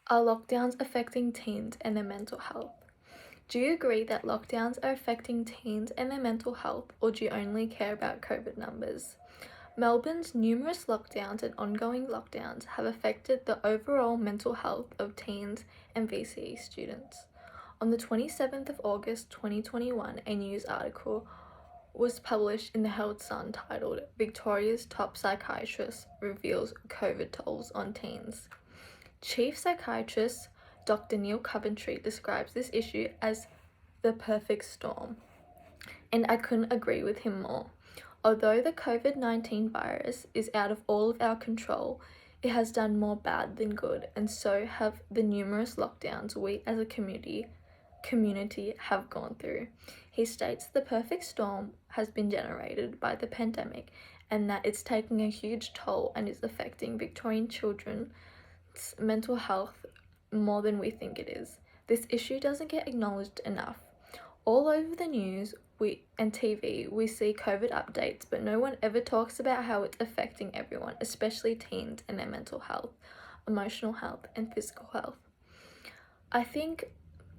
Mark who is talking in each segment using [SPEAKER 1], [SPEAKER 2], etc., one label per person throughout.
[SPEAKER 1] Are lockdowns affecting teens and their mental health? Do you agree that lockdowns are affecting teens and their mental health, or do you only care about COVID numbers? Melbourne's numerous lockdowns and ongoing lockdowns have affected the overall mental health of teens and VCE students. On the 27th of August 2021, a news article was published in the Herald Sun titled "Victoria's Top Psychiatrist Reveals COVID Tolls on Teens." Chief Psychiatrist Dr. Neil Coventry describes this issue as the perfect storm, and I couldn't agree with him more. Although the COVID-19 virus is out of all of our control, it has done more bad than good, and so have the numerous lockdowns we as a community have gone through. He states the perfect storm has been generated by the pandemic and that it's taking a huge toll and is affecting Victorian children's mental health more than we think it is. This issue doesn't get acknowledged enough. All over the news and TV, we see COVID updates, but no one ever talks about how it's affecting everyone, especially teens and their mental health, emotional health, and physical health. I think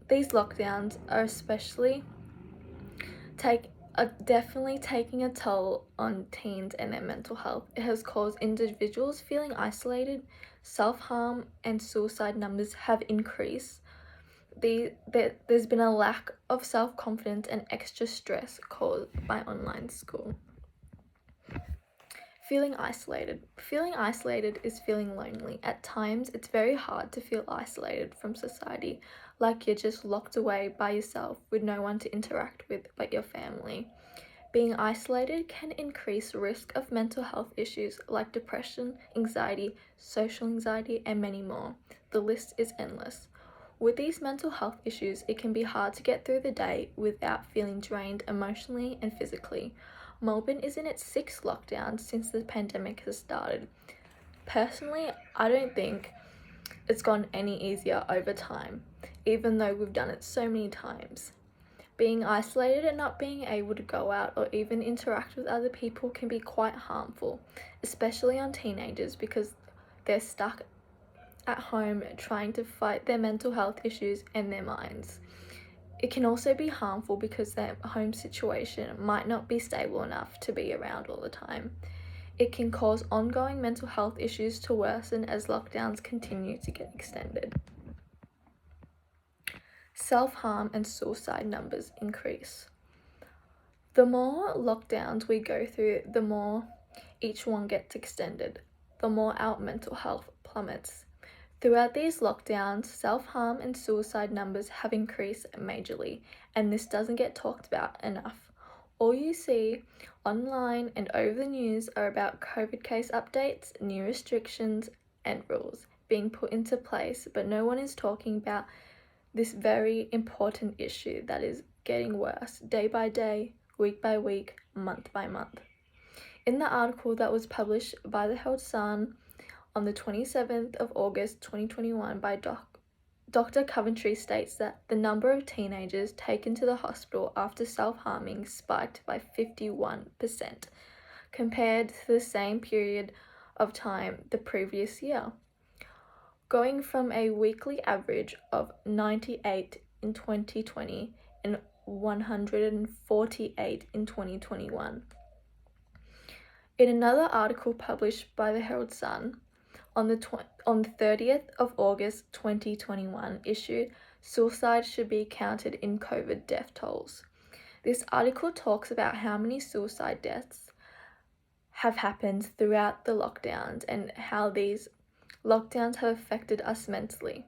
[SPEAKER 1] these lockdowns are definitely taking a toll on teens and their mental health. It has caused individuals feeling isolated, self-harm and suicide numbers have increased. There's been a lack of self-confidence and extra stress caused by online school. Feeling isolated. Feeling isolated is feeling lonely. At times, it's very hard to feel isolated from society, like you're just locked away by yourself with no one to interact with but your family. Being isolated can increase risk of mental health issues like depression, anxiety, social anxiety, and many more. The list is endless. With these mental health issues, it can be hard to get through the day without feeling drained emotionally and physically. Melbourne is in its 6th lockdown since the pandemic has started. Personally, I don't think it's gone any easier over time, even though we've done it so many times. Being isolated and not being able to go out or even interact with other people can be quite harmful, especially on teenagers because they're stuck at home trying to fight their mental health issues and their minds. It can also be harmful because their home situation might not be stable enough to be around all the time. It can cause ongoing mental health issues to worsen as lockdowns continue to get extended. Self-harm and suicide numbers increase. The more lockdowns we go through, the more each one gets extended, the more our mental health plummets. Throughout these lockdowns, self-harm and suicide numbers have increased majorly, and this doesn't get talked about enough. All you see online and over the news are about COVID case updates, new restrictions, and rules being put into place, but no one is talking about this very important issue that is getting worse day by day, week by week, month by month. In the article that was published by the Herald Sun on the 27th of August 2021 by Dr. Coventry states that the number of teenagers taken to the hospital after self-harming spiked by 51% compared to the same period of time the previous year, going from a weekly average of 98 in 2020 and 148 in 2021. In another article published by the Herald Sun on the 30th of August 2021 issue, suicide should be counted in COVID death tolls. This article talks about how many suicide deaths have happened throughout the lockdowns and how these lockdowns have affected us mentally.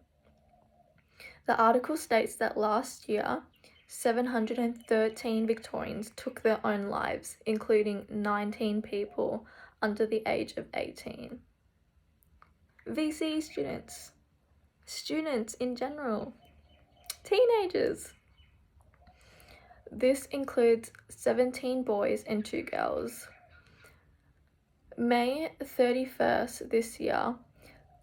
[SPEAKER 1] The article states that last year, 713 Victorians took their own lives, including 19 people under the age of 18. VCE students in general, teenagers. This includes 17 boys and 2 girls. May 31st this year,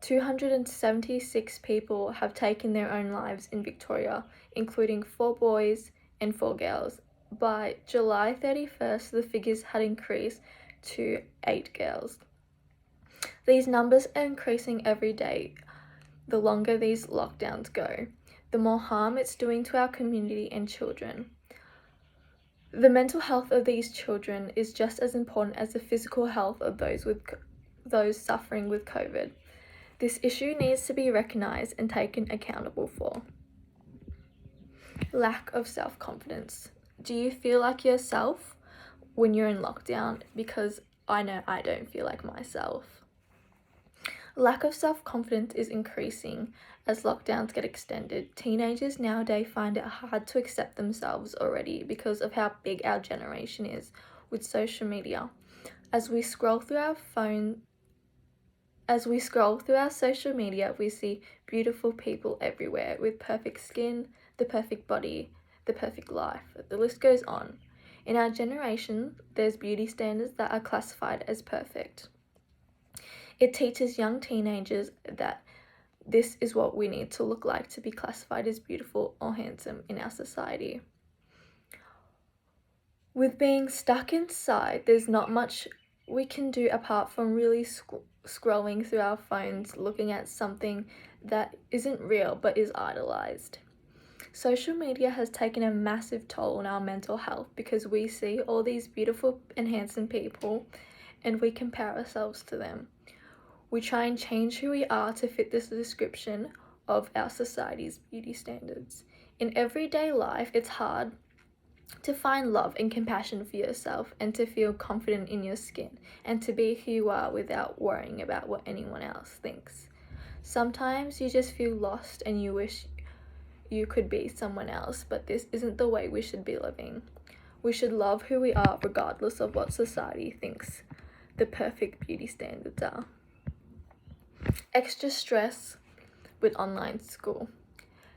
[SPEAKER 1] 276 people have taken their own lives in Victoria, including 4 boys and 4 girls. By July 31st, the figures had increased to 8 girls. These numbers are increasing every day. the longer these lockdowns go, the more harm it's doing to our community and children. The mental health of these children is just as important as the physical health of those suffering with COVID. This issue needs to be recognised and taken accountable for. Lack of self-confidence. Do you feel like yourself when you're in lockdown? Because I know I don't feel like myself. Lack of self-confidence is increasing as lockdowns get extended. Teenagers nowadays find it hard to accept themselves already because of how big our generation is with social media. As we scroll through our social media, we see beautiful people everywhere with perfect skin, the perfect body, the perfect life. The list goes on. In our generation, there's beauty standards that are classified as perfect. It teaches young teenagers that this is what we need to look like to be classified as beautiful or handsome in our society. With being stuck inside, there's not much we can do apart from really scrolling through our phones, looking at something that isn't real but is idolized. Social media has taken a massive toll on our mental health because we see all these beautiful and handsome people and we compare ourselves to them. We try and change who we are to fit this description of our society's beauty standards. In everyday life, it's hard to find love and compassion for yourself and to feel confident in your skin and to be who you are without worrying about what anyone else thinks. Sometimes you just feel lost and you wish you could be someone else, but this isn't the way we should be living. We should love who we are regardless of what society thinks the perfect beauty standards are. Extra stress with online school.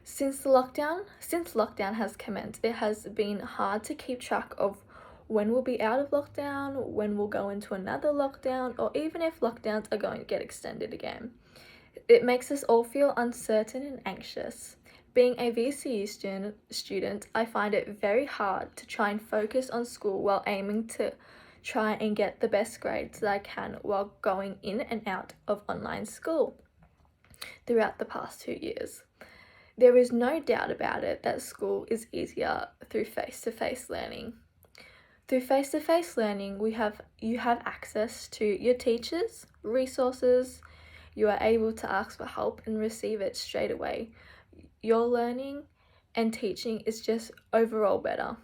[SPEAKER 1] Since lockdown has commenced, it has been hard to keep track of when we'll be out of lockdown, when we'll go into another lockdown, or even if lockdowns are going to get extended again. It makes us all feel uncertain and anxious. Being a VCU student, I find it very hard to try and focus on school while aiming to try and get the best grades that I can while going in and out of online school throughout the past 2 years. There is no doubt about it that school is easier through face-to-face learning. Through face-to-face learning, you have access to your teachers, resources, you are able to ask for help and receive it straight away. Your learning and teaching is just overall better.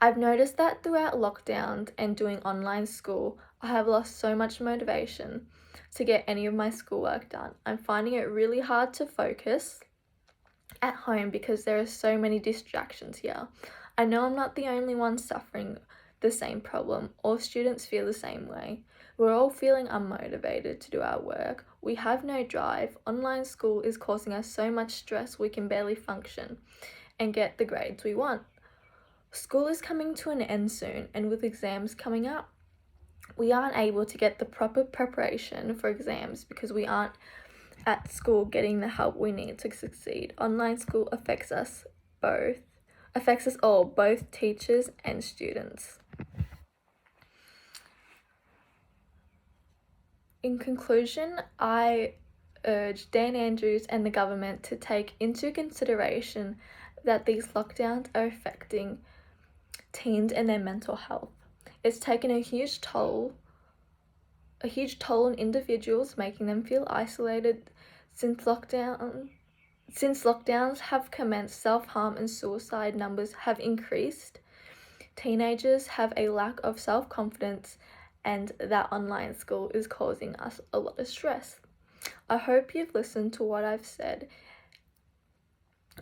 [SPEAKER 1] I've noticed that throughout lockdowns and doing online school, I have lost so much motivation to get any of my schoolwork done. I'm finding it really hard to focus at home because there are so many distractions here. I know I'm not the only one suffering the same problem. All students feel the same way. We're all feeling unmotivated to do our work. We have no drive. Online school is causing us so much stress we can barely function and get the grades we want. School is coming to an end soon, and with exams coming up, we aren't able to get the proper preparation for exams because we aren't at school getting the help we need to succeed. Online school affects us all, both teachers and students. In conclusion, I urge Dan Andrews and the government to take into consideration that these lockdowns are affecting teens and their mental health. It's taken a huge toll on individuals, making them feel isolated. Since lockdowns have commenced, self-harm and suicide numbers have increased. Teenagers have a lack of self-confidence, and that online school is causing us a lot of stress. I hope you've listened to what I've said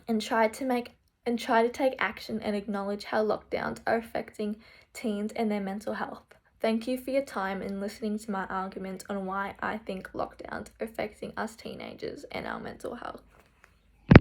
[SPEAKER 1] and tried to take action and acknowledge how lockdowns are affecting teens and their mental health. Thank you for your time and listening to my argument on why I think lockdowns are affecting us teenagers and our mental health.